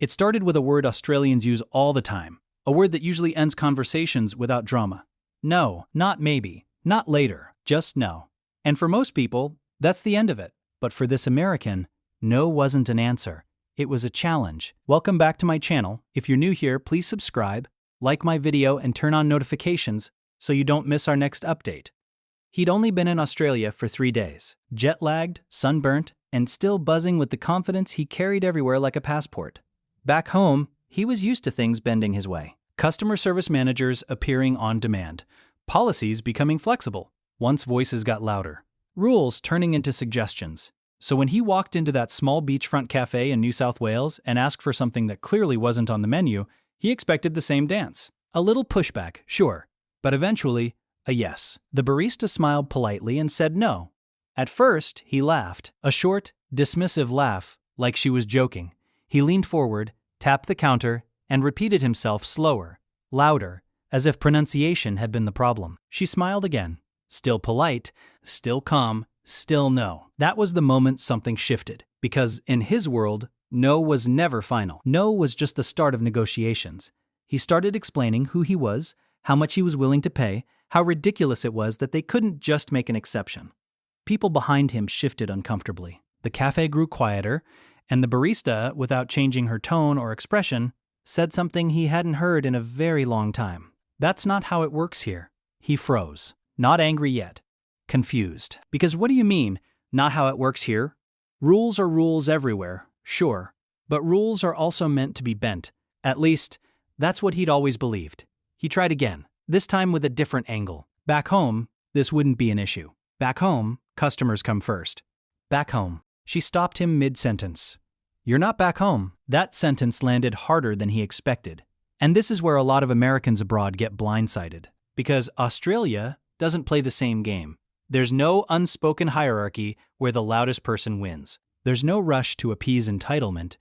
It started with a word Australians use all the time, a word that usually ends conversations without drama. No, not maybe, not later, just no. And for most people, that's the end of it. But for this American, no wasn't an answer. It was a challenge. Welcome back to my channel. If you're new here, please subscribe, like my video, and turn on notifications so you don't miss our next update. He'd only been in Australia for 3 days, jet-lagged, sunburnt, and still buzzing with the confidence he carried everywhere like a passport. Back home, he was used to things bending his way. Customer service managers appearing on demand, policies becoming flexible once voices got louder, rules turning into suggestions. So when he walked into that small beachfront cafe in New South Wales and asked for something that clearly wasn't on the menu, he expected the same dance. A little pushback, sure, but eventually, a yes. The barista smiled politely and said no. At first, he laughed, a short, dismissive laugh, like she was joking. He leaned forward, tapped the counter, and repeated himself slower, louder, as if pronunciation had been the problem. She smiled again. Still polite, still calm, still no. That was the moment something shifted, because in his world, no was never final. No was just the start of negotiations. He started explaining who he was, how much he was willing to pay, how ridiculous it was that they couldn't just make an exception. People behind him shifted uncomfortably. The cafe grew quieter, and the barista, without changing her tone or expression, said something he hadn't heard in a very long time. That's not how it works here. He froze. Not angry yet. Confused. Because what do you mean, not how it works here? Rules are rules everywhere, sure. But rules are also meant to be bent. At least, that's what he'd always believed. He tried again, this time with a different angle. Back home, this wouldn't be an issue. Back home, customers come first. Back home. She stopped him mid-sentence. You're not back home. That sentence landed harder than he expected. And this is where a lot of Americans abroad get blindsided. Because Australia doesn't play the same game. There's no unspoken hierarchy where the loudest person wins. There's no rush to appease entitlement.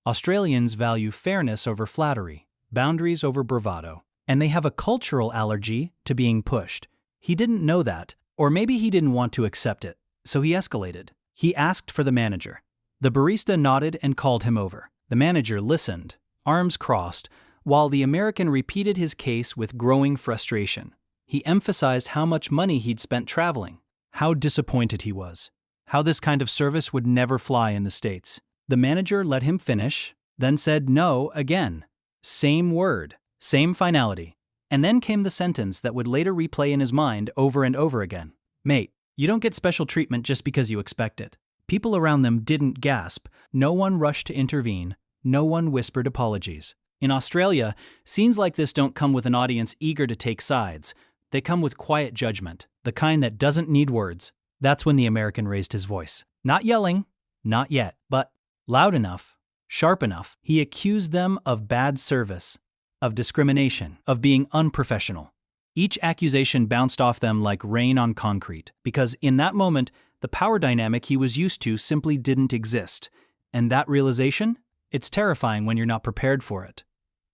Australians value fairness over flattery, boundaries over bravado. And they have a cultural allergy to being pushed. He didn't know that, or maybe he didn't want to accept it, so he escalated. He asked for the manager. The barista nodded and called him over. The manager listened, arms crossed, while the American repeated his case with growing frustration. He emphasized how much money he'd spent traveling, how disappointed he was, how this kind of service would never fly in the States. The manager let him finish, then said no again. Same word, same finality. And then came the sentence that would later replay in his mind over and over again. Mate, you don't get special treatment just because you expect it. People around them didn't gasp. No one rushed to intervene. No one whispered apologies. In Australia, scenes like this don't come with an audience eager to take sides. They come with quiet judgment, the kind that doesn't need words. That's when the American raised his voice. Not yelling, not yet, but loud enough, sharp enough. He accused them of bad service, of discrimination, of being unprofessional. Each accusation bounced off them like rain on concrete, because in that moment, the power dynamic he was used to simply didn't exist. And that realization? It's terrifying when you're not prepared for it.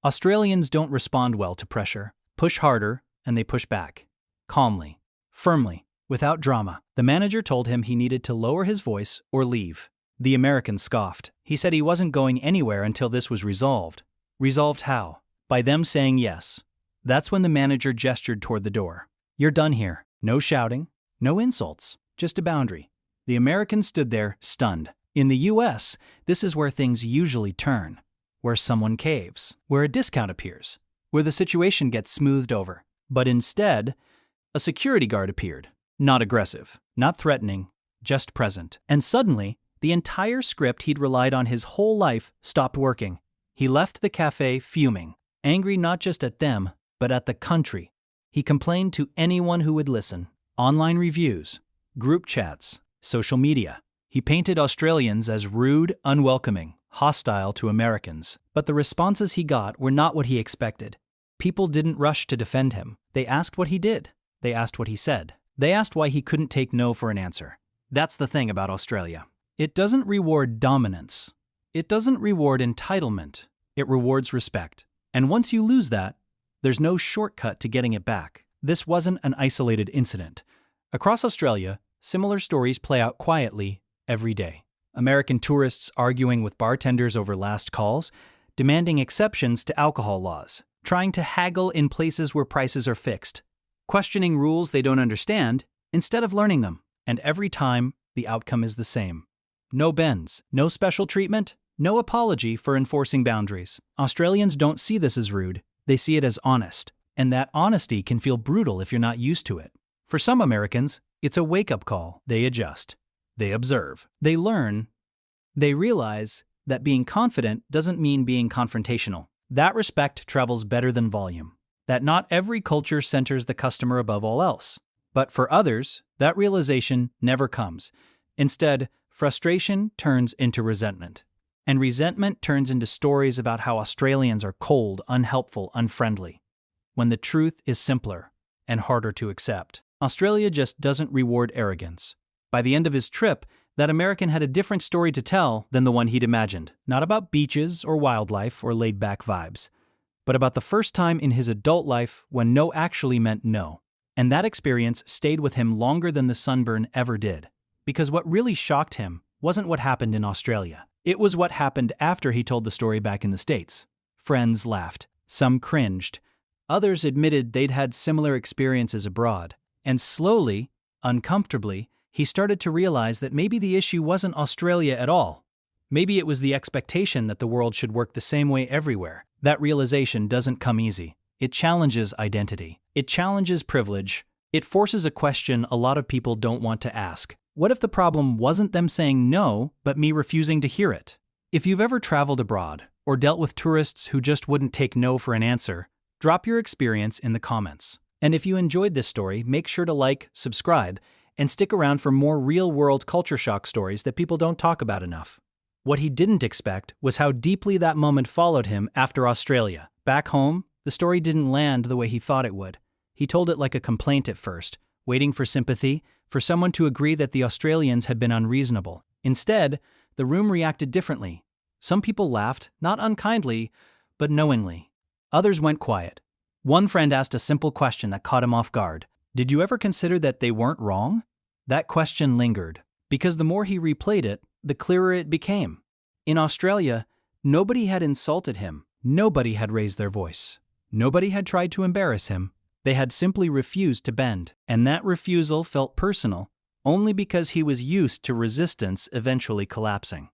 Australians don't respond well to pressure. Push harder, and they push back. Calmly, firmly, without drama. The manager told him he needed to lower his voice or leave. The American scoffed. He said he wasn't going anywhere until this was resolved. Resolved how? By them saying yes. That's when the manager gestured toward the door. You're done here. No shouting, no insults, just a boundary. The American stood there, stunned. In the US, this is where things usually turn, where someone caves, where a discount appears, where the situation gets smoothed over. But instead, a security guard appeared. Not aggressive, not threatening, just present. And suddenly, the entire script he'd relied on his whole life stopped working. He left the cafe fuming, angry not just at them, but at the country. He complained to anyone who would listen. Online reviews, group chats, social media. He painted Australians as rude, unwelcoming, hostile to Americans. But the responses he got were not what he expected. People didn't rush to defend him. They asked what he did. They asked what he said. They asked why he couldn't take no for an answer. That's the thing about Australia. It doesn't reward dominance. It doesn't reward entitlement. It rewards respect. And once you lose that, there's no shortcut to getting it back. This wasn't an isolated incident. Across Australia, similar stories play out quietly every day. American tourists arguing with bartenders over last calls, demanding exceptions to alcohol laws, trying to haggle in places where prices are fixed, questioning rules they don't understand instead of learning them. And every time, the outcome is the same. No bends, no special treatment, no apology for enforcing boundaries. Australians don't see this as rude, they see it as honest. And that honesty can feel brutal if you're not used to it. For some Americans, it's a wake-up call. They adjust. They observe. They learn. They realize that being confident doesn't mean being confrontational. That respect travels better than volume. That not every culture centers the customer above all else. But for others, that realization never comes. Instead, frustration turns into resentment. And resentment turns into stories about how Australians are cold, unhelpful, unfriendly, when the truth is simpler and harder to accept. Australia just doesn't reward arrogance. By the end of his trip, that American had a different story to tell than the one he'd imagined. Not about beaches or wildlife or laid-back vibes, but about the first time in his adult life when no actually meant no. And that experience stayed with him longer than the sunburn ever did. Because what really shocked him wasn't what happened in Australia. It was what happened after he told the story back in the States. Friends laughed. Some cringed. Others admitted they'd had similar experiences abroad. And slowly, uncomfortably, he started to realize that maybe the issue wasn't Australia at all. Maybe it was the expectation that the world should work the same way everywhere. That realization doesn't come easy. It challenges identity. It challenges privilege. It forces a question a lot of people don't want to ask. What if the problem wasn't them saying no, but me refusing to hear it? If you've ever traveled abroad, or dealt with tourists who just wouldn't take no for an answer, drop your experience in the comments. And if you enjoyed this story, make sure to like, subscribe, and stick around for more real-world culture shock stories that people don't talk about enough. What he didn't expect was how deeply that moment followed him after Australia. Back home, the story didn't land the way he thought it would. He told it like a complaint at first, waiting for sympathy, for someone to agree that the Australians had been unreasonable. Instead, the room reacted differently. Some people laughed, not unkindly, but knowingly. Others went quiet. One friend asked a simple question that caught him off guard. Did you ever consider that they weren't wrong? That question lingered, because the more he replayed it, the clearer it became. In Australia, nobody had insulted him. Nobody had raised their voice. Nobody had tried to embarrass him. They had simply refused to bend, and that refusal felt personal only because he was used to resistance eventually collapsing.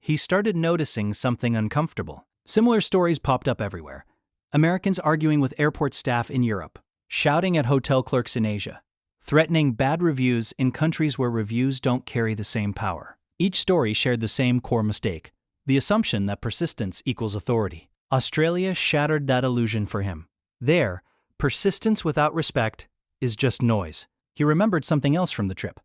He started noticing something uncomfortable. Similar stories popped up everywhere. Americans arguing with airport staff in Europe, shouting at hotel clerks in Asia, threatening bad reviews in countries where reviews don't carry the same power. Each story shared the same core mistake, the assumption that persistence equals authority. Australia shattered that illusion for him. There, persistence without respect is just noise. He remembered something else from the trip.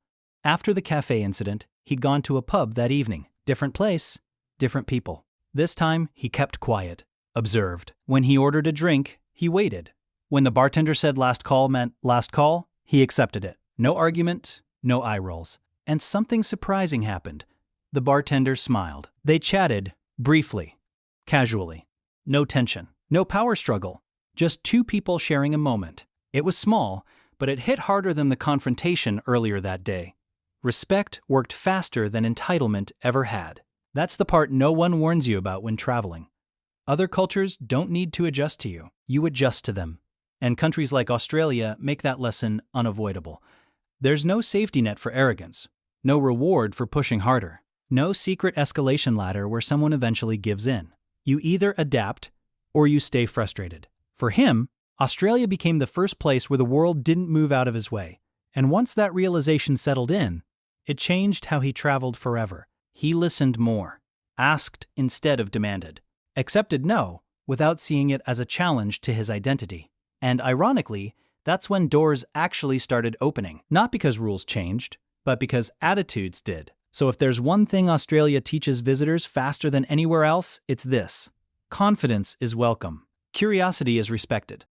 After the cafe incident, he'd gone to a pub that evening. Different place, different people. This time, he kept quiet, observed. When he ordered a drink, he waited. When the bartender said last call meant last call, he accepted it. No argument, no eye rolls. And something surprising happened. The bartender smiled. They chatted, briefly, casually. No tension, no power struggle. Just two people sharing a moment. It was small, but it hit harder than the confrontation earlier that day. Respect worked faster than entitlement ever had. That's the part no one warns you about when traveling. Other cultures don't need to adjust to you. You adjust to them. And countries like Australia make that lesson unavoidable. There's no safety net for arrogance. No reward for pushing harder. No secret escalation ladder where someone eventually gives in. You either adapt or you stay frustrated. For him, Australia became the first place where the world didn't move out of his way. And once that realization settled in, it changed how he traveled forever. He listened more, asked instead of demanded, accepted no without seeing it as a challenge to his identity. And ironically, that's when doors actually started opening. Not because rules changed, but because attitudes did. So if there's one thing Australia teaches visitors faster than anywhere else, it's this. Confidence is welcome. Curiosity is respected.